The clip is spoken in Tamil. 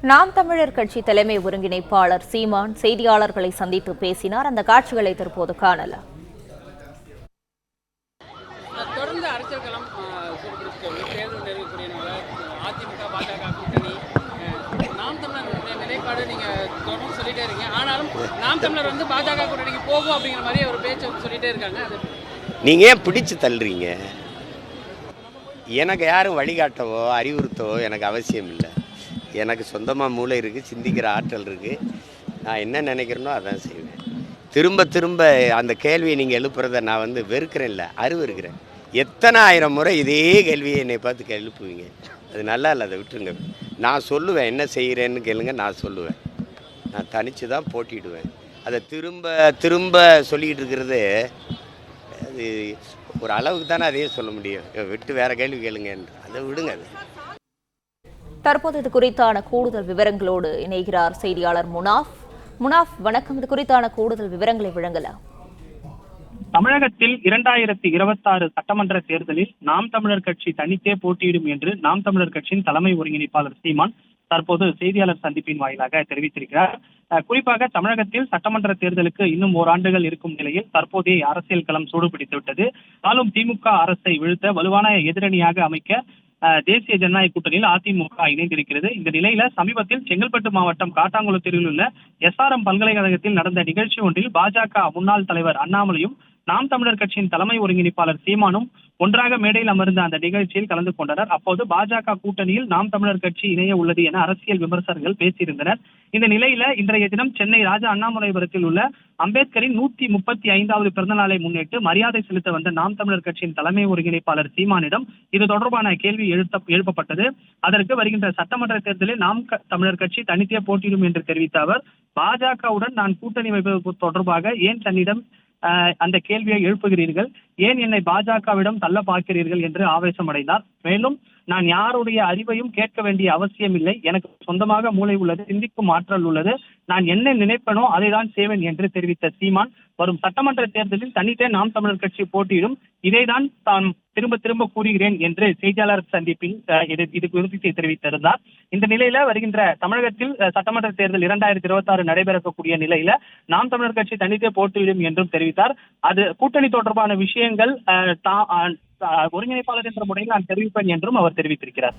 நாம் தமிழர் கட்சி தலைமை ஒருங்கிணைப்பாளர் சீமான் செய்தியாளர்களை சந்தித்து பேசினார். அந்த காட்சிகளை தற்போது காணலாம். தொடர்ந்து அரசியல் களம் தேர்தல் நெருங்கக்கூடியனால அதிமுக பாஜக கூட்டணி நாம் தமிழர் நிலைப்பாடு நீங்க தொடர்ந்து சொல்லிட்டே இருக்கீங்க. ஆனாலும் நாம் தமிழர் வந்து பாஜக கூட்டணிக்கு போகும் அப்படிங்கிற மாதிரி ஒரு பேச்சு சொல்லிட்டே இருக்காங்க. நீங்க ஏன் பிடிச்சு தள்ளுறீங்க? எனக்கு யாரும் வழிகாட்டவோ அறிவுறுத்தவோ எனக்கு அவசியம் இல்லை. எனக்கு சொந்தமாக மூளை இருக்குது, சிந்திக்கிற ஆற்றல் இருக்குது. நான் என்ன நினைக்கிறேனோ அதான் செய்வேன். திரும்ப திரும்ப அந்த கேள்வியை நீங்கள் எழுப்புறத நான் வெறுக்கிறேன், இல்லை இருக்கிறேன். எத்தனை ஆயிரம் முறை இதே கேள்வியை என்னை பார்த்து எழுப்புவீங்க. அது நல்லா இல்லை, அதை விட்டுருங்க. நான் சொல்லுவேன், என்ன செய்கிறேன்னு கேளுங்க, நான் சொல்லுவேன். நான் தனித்து தான் போட்டிடுவேன். அதை திரும்ப திரும்ப சொல்லிக்கிட்டு இருக்கிறது அது ஒரு அளவுக்கு தானே அதையே சொல்ல முடியும். விட்டு வேறு கேள்வி கேளுங்க, அதை விடுங்க. அது தற்போது இது குறித்தான கூடுதல் விவரங்களோடு இணைகிறார் செய்தியாளர் முனாஃப். வணக்கம். இது குறித்தான கூடுதல் விவரங்களை வழங்கலாம். தமிழகத்தில் 2026 சட்டமன்ற தேர்தலில் நாம் தமிழர் கட்சி தனித்தே போட்டியிடும் என்று நாம் தமிழர் கட்சியின் தலைமை ஒருங்கிணைப்பாளர் சீமான் தற்போது செய்தியாளர் சந்திப்பின் வாயிலாக தெரிவித்திருக்கிறார். குறிப்பாக தமிழகத்தில் சட்டமன்ற தேர்தலுக்கு இன்னும் ஓராண்டுகள் இருக்கும் நிலையில் தற்போதைய அரசியல் களம் சூடுபிடித்துவிட்டது. ஆளும் திமுக அரசை வீழ்த்த வலுவான எதிரணியாக அமைக்க தேசிய ஜனநாயக கூட்டணியில் அதிமுக இணைந்திருக்கிறது. இந்த நிலையில சமீபத்தில் செங்கல்பட்டு மாவட்டம் காட்டாங்குளத்தில் உள்ள SRM பல்கலைக்கழகத்தில் நடந்த நிகழ்ச்சி ஒன்றில் பாஜக முன்னாள் தலைவர் அண்ணாமலையும் நாம் தமிழர் கட்சியின் தலைமை ஒருங்கிணைப்பாளர் சீமானும் ஒன்றாக மேடையில் அமர்ந்த அந்த நிகழ்ச்சியில் கலந்து கொண்டனர். அப்போது பாஜக கூட்டணியில் நாம் தமிழர் கட்சி இணைய உள்ளது என அரசியல் விமர்சகர்கள் பேசியிருந்தனர். இந்த நிலையில இன்றைய தினம் சென்னை ராஜா அண்ணாமலைபுரத்தில் உள்ள அம்பேத்கரின் 135வது பிறந்த நாளை முன்னிட்டு மரியாதை செலுத்த வந்த நாம் தமிழர் கட்சியின் தலைமை ஒருங்கிணைப்பாளர் சீமானிடம் இது தொடர்பான கேள்வி எழுப்பப்பட்டது. அதற்கு வருகின்ற சட்டமன்ற தேர்தலில் நாம் தமிழர் கட்சி தனித்தே போட்டியிடும் என்று தெரிவித்த அவர், பாஜகவுடன் நான் கூட்டணி வைப்பது தொடர்பாக ஏன் தன்னிடம் அந்த கேள்வியை எழுப்புகிறீர்கள், ஏன் என்னை பாஜகவிடம் தள்ள பார்க்கிறீர்கள் என்று ஆவேசமடைந்தார். மேலும் நான் யாருடைய அறிவையும் கேட்க வேண்டிய அவசியம் இல்லை, எனக்கு சொந்தமாக மூளை உள்ளது, சிந்திக்கும் ஆற்றல் உள்ளது, நான் என்ன நினைப்பனோ அதை தான் செய்வேன் என்று தெரிவித்த சீமான் வரும் சட்டமன்ற தேர்தலில் தனித்தே நாம் தமிழர் கட்சி போட்டியிடும், இதைதான் தான் திரும்ப திரும்ப கூறுகிறேன் என்று செய்தியாளர் சந்திப்பில் இது குறித்து தெரிவித்திருந்தார். இந்த நிலையில வருகின்ற தமிழகத்தில் சட்டமன்ற தேர்தல் 2026 நடைபெறக்கூடிய நிலையில நாம் தமிழர் கட்சி தனித்தே போட்டியிடும் என்றும் தெரிவித்தார். அது கூட்டணி தொடர்பான விஷயங்கள் ஒருங்கிணைப்பாளர் என்ற முறையில் நான் தெரிவிப்பேன் என்றும் அவர் தெரிவித்திருக்கிறார்.